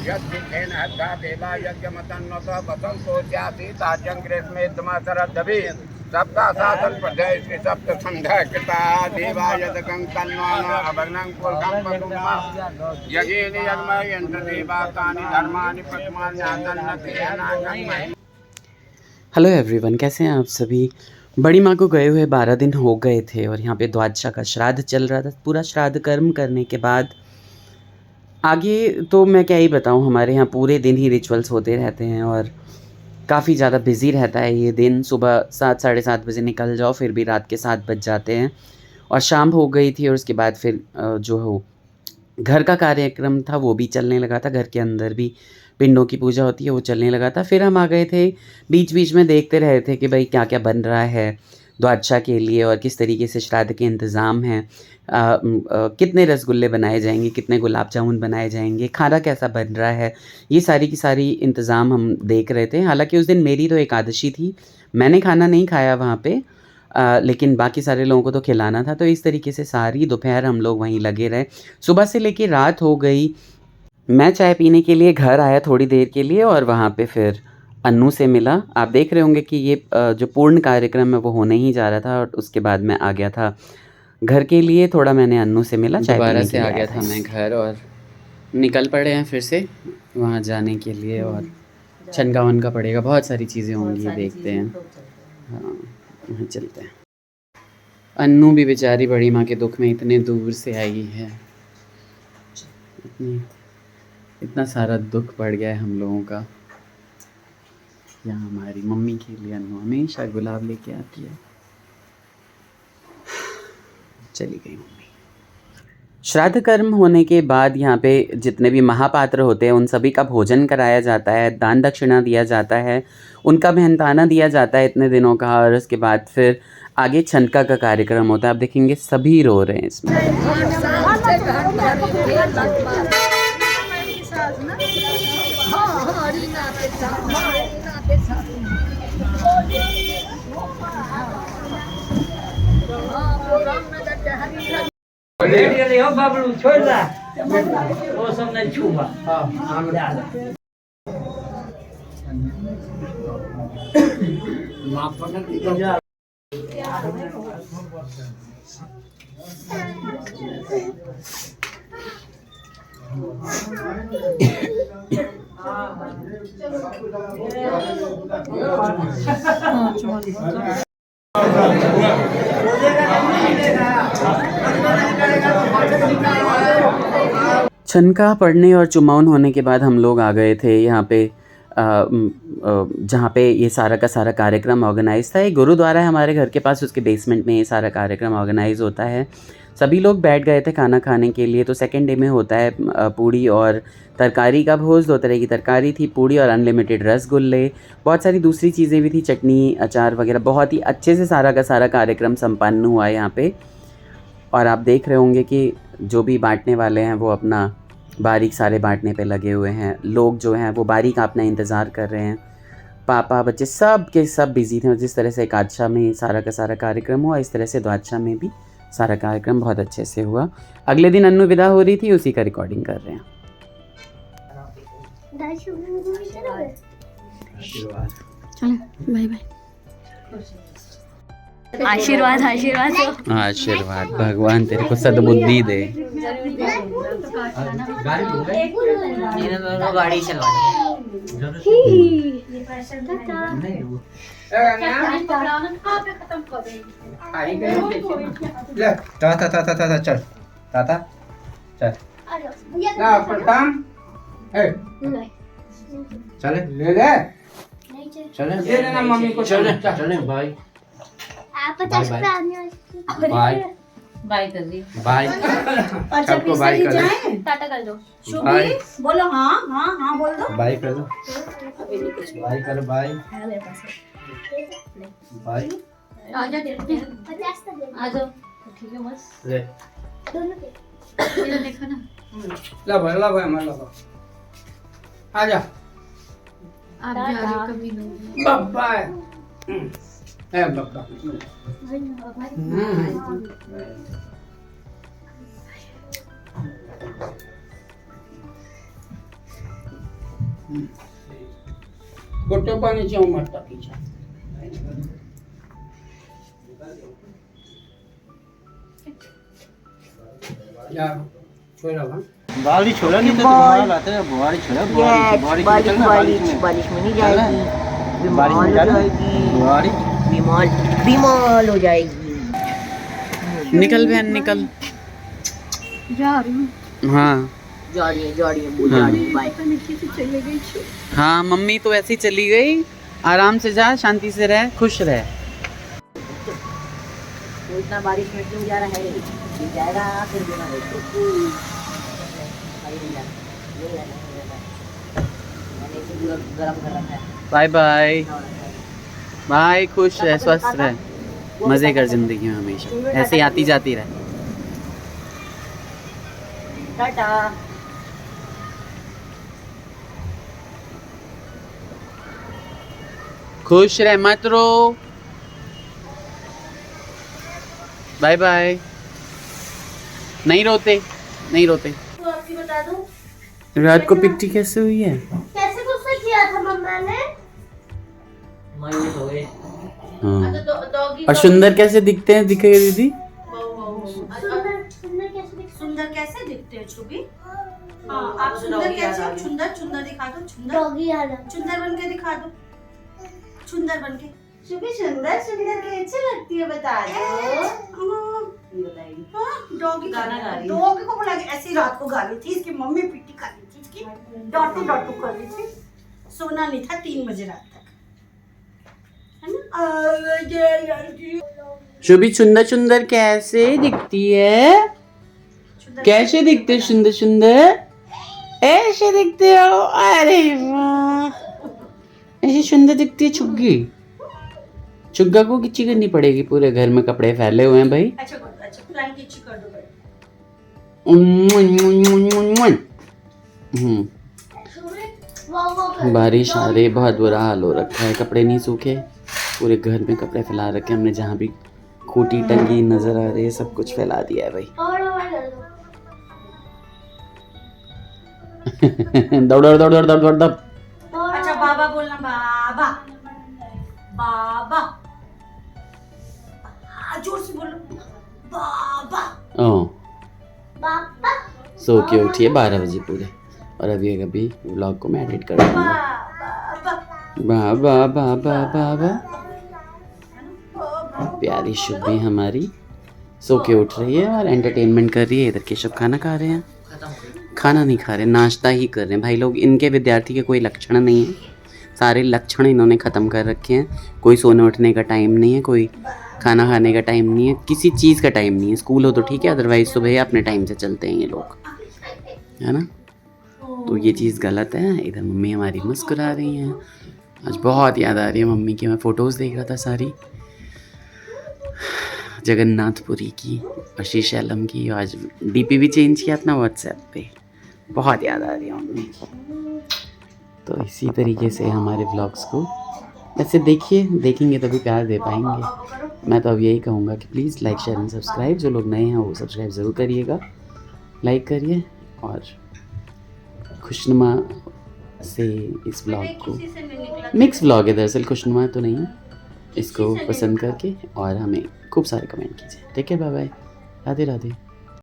यद्विधेन हद्धा देवा यज्ञमतन्नतो वसंतो स्याति ताज्यं ग्रीष्मेद्दमासरद्धभि सप्ता शासन प्रजय सप्त संध्या कृता देवा यदकं तन्वान अभग्नं पुरुषं पदुमा यज्ञेन यज्ञमयन्त्र देवातानि धर्माणि पद्मान्यादन्नते अनागम्य। हेलो एवरीवन, कैसे हैं आप सभी। बड़ी माँ को गए हुए 12 दिन हो गए थे और यहाँ पे द्वादशा का श्राद्ध चल रहा था। पूरा श्राद्ध कर्म करने के बाद आगे तो मैं क्या ही बताऊँ, हमारे यहाँ पूरे दिन ही रिचुअल्स होते रहते हैं और काफ़ी ज़्यादा बिज़ी रहता है ये दिन। सुबह 7 साढ़े 7 बजे निकल जाओ, फिर भी रात के 7 बज जाते हैं और शाम हो गई थी। और उसके बाद फिर जो हो घर का कार्यक्रम था वो भी चलने लगा था। घर के अंदर भी पिंडों की पूजा होती है, वो चलने लगा था। फिर हम आ गए थे, बीच बीच में देखते रहे थे कि भाई क्या क्या बन रहा है द्वादशा के लिए और किस तरीके से श्राद्ध के इंतज़ाम हैं। कितने रसगुल्ले बनाए जाएंगे, कितने गुलाब जामुन बनाए जाएंगे, खाना कैसा बन रहा है, ये सारी की सारी इंतज़ाम हम देख रहे थे। हालांकि उस दिन मेरी तो एकादशी थी, मैंने खाना नहीं खाया वहाँ पे, लेकिन बाकी सारे लोगों को तो खिलाना था। तो इस तरीके से सारी दोपहर हम लोग वहीं लगे रहे। सुबह से लेके रात हो गई। मैं चाय पीने के लिए घर आया थोड़ी देर के लिए और वहाँ पे फिर अन्नू से मिला। आप देख रहे होंगे कि ये जो पूर्ण कार्यक्रम है वो होने ही जा रहा था और उसके बाद मैं आ गया था घर के लिए। थोड़ा मैंने अन्नू से मिला, चाय पीने के लिए आ गया था मैं घर और निकल पड़े हैं फिर से वहाँ जाने के लिए। और छनका वनका पड़ेगा, बहुत सारी चीज़ें होंगी, देखते हैं। हाँ, वहाँ चलते हैं। अन्नू भी बेचारी बड़ी माँ के दुख में इतने दूर से आई है, इतना सारा दुख बढ़ गया है हम लोगों का। यहाँ हमारी मम्मी के लिए अन्नू हमेशा गुलाब लेके आती है। चली गई मम्मी। श्राद्ध कर्म होने के बाद यहाँ पे जितने भी महापात्र होते हैं उन सभी का भोजन कराया जाता है, दान दक्षिणा दिया जाता है, उनका मेहनताना दिया जाता है इतने दिनों का। और उसके बाद फिर आगे छनका का कार्यक्रम होता है। आप देखेंगे सभी रो रहे हैं इसमें। बाबू छोड़ दा, वो सब नहीं छूबा। छनका पढ़ने और चुमाउन होने के बाद हम लोग आ गए थे यहाँ पे जहाँ पे ये सारा का सारा कार्यक्रम ऑर्गेनाइज था। ये गुरुद्वारा है हमारे घर के पास, उसके बेसमेंट में ये सारा कार्यक्रम ऑर्गेनाइज होता है। सभी लोग बैठ गए थे खाना खाने के लिए। तो सेकेंड डे में होता है पूड़ी और तरकारी का भोज। 2 तरह की तरकारी थी, पूड़ी और अनलिमिटेड रसगुल्ले, बहुत सारी दूसरी चीज़ें भी थी, चटनी अचार वगैरह। बहुत ही अच्छे से सारा का सारा कार्यक्रम संपन्न हुआ यहाँ पे। और आप देख रहे होंगे कि जो भी बांटने वाले हैं वो अपना बारीक सारे बांटने पे लगे हुए हैं। लोग जो हैं वो बारीक अपना इंतज़ार कर रहे हैं। पापा बच्चे सब के सब बिज़ी थे। जिस तरह से एकादशा में सारा का सारा कार्यक्रम हुआ, इस तरह से द्वादशा में भी सारा कार्यक्रम बहुत अच्छे से हुआ। अगले दिन अन्नू विदा हो रही थी, उसी का रिकॉर्डिंग कर रहे हैं। Bye bye. आशीर्वाद आशीर्वाद आशीर्वाद, भगवान तेरे को सद्बुद्धि दे। गाड़ी चलवा चल ताता चल चले ले ले चले दे देना मम्मी को। चले चले भाई बाय बाय कर दी। बाय सबको बाय कर दो, टाटा कर दो। बाय बोलो हाँ हाँ हाँ बोल दो। बाय कर दो, बाय करो, बाय बाय। आ जाओ ठीक है बस ले ये देखो ना। ला भाई हमारा ला आ जा। आप भी आगे कभी नहीं। बाबा ए बाबा गोटे पाण्याची उमट टाकीच्या या छोड़ा बा बाली छोड़ा नहीं तो तुम्हारा लाते हैं बुआरी छोड़ा बुआरी बारिश में नहीं जाएगी, बारिश में बीमार हो जाना जाएगी, बुआरी बीमार हो जाएगी। निकल बहन निकल। जा रही हूँ। हाँ जा रही है वो जा रही है, बाय। चले गई छी। हाँ मम्मी तो ऐसे ही चली गई। आराम से जा, शांति से रह, खुश रह। तो इतना बारिश में क्यों जा रहा है? ये जाएगा फिर बीमार हो जाएगा। मैंने इसे पूरा गरम कर रखा है। बाय बाय बाय, खुश रह, स्वस्थ रह, मजे कर जिंदगी में हमेशा, ऐसे ही आती जाती रह। टाटा। खुश रह, मत रो। Bye bye. नहीं रोते, नहीं रोते। तो आपकी बता दूं रात को पिट्टी कैसे हुई है? कैसे गुस्सा किया था मम्मा ने। मायूस हो गए। हाँ। डॉगी और सुंदर कैसे दिखते हैं, दिखेगा दीदी? सुंदर कैसे दिखते हैं छुबी? हाँ आप सुंदर कैसे हो? सुंदर दिखा दो, सुंदर बन के दिखा दो, सुंदर बन के। छुबी सुंदर कैसे लगती है बता दो। डॉगी गाना गा रही है। डॉगी को बुला के ऐसी रात को गा रही थी, इसकी मम्मी पिट्टी कर रही थी, इसकी डॉटू कर रही थी। सोना नहीं था 3 बजे रात तक, है ना। शुभी सुंदर सुंदर कैसे दिखती है? कैसे दिखते हो सुंदर सुंदर? ऐसे दिखते हो? अरे वाह, ऐसे सुंदर दिखती है छुग्गी। छुग्गा को किच्ची करनी पड़ेगी, पूरे घर में कपड़े फैले हुए हैं भाई। अच्छा फ्लाइंग किच्ची कर दो भाई। बारिश आ रही, बहुत बुरा हाल हो रखा है, कपड़े नहीं सूखे, पूरे घर में कपड़े फैला रखे हमने, जहाँ भी खूटी टंगी नजर आ रही है सब कुछ फैला दिया है भाई। दौड़ दौड़ दौड़ दौड़ दौड़ दौड़। अच्छा बाबा बोलना, बाबा बाबा। जोर से बोलो बाबा। बाबा सो के उठिए 12 बजे पूरे, और अभी व्लॉग को मैं एडिट कर दूंगा। बाबा बाबा बाबा। प्यारी शुभी हमारी सो के उठ रही है और एंटरटेनमेंट कर रही है। इधर केशव खाना खा रहे हैं, खाना नहीं खा रहे, नाश्ता ही कर रहे हैं भाई लोग। इनके विद्यार्थी के कोई लक्षण नहीं है, सारे लक्षण इन्होंने ख़त्म कर रखे हैं। कोई सोने उठने का टाइम नहीं है, कोई खाना खाने का टाइम नहीं है, किसी चीज़ का टाइम नहीं है। स्कूल हो तो ठीक है, अदरवाइज़ तो भैया अपने टाइम से चलते हैं ये लोग, है ना। तो ये चीज़ गलत है। इधर मम्मी हमारी मुस्कुरा रही हैं। आज बहुत याद आ रही है मम्मी की, मैं फ़ोटोज़ देख रहा था सारी जगन्नाथपुरी की और शीशैलम की। आज डीपी भी चेंज किया अपना व्हाट्सएप पे, बहुत याद आ रही है मम्मी की। तो इसी तरीके से हमारे व्लॉग्स को वैसे देखेंगे तभी प्यार दे पाएंगे। मैं तो अब यही कहूँगा कि please like share and subscribe. जो लोग नए हैं वो सब्सक्राइब ज़रूर करिएगा, लाइक करिए और खुशनुमा से इस व्लॉग को, मिक्स व्लॉग है दरअसल, खुशनुमा तो नहीं है, इसको पसंद करके और हमें खूब सारे कमेंट कीजिए। ठीक है, बाय बाय, राधे राधे।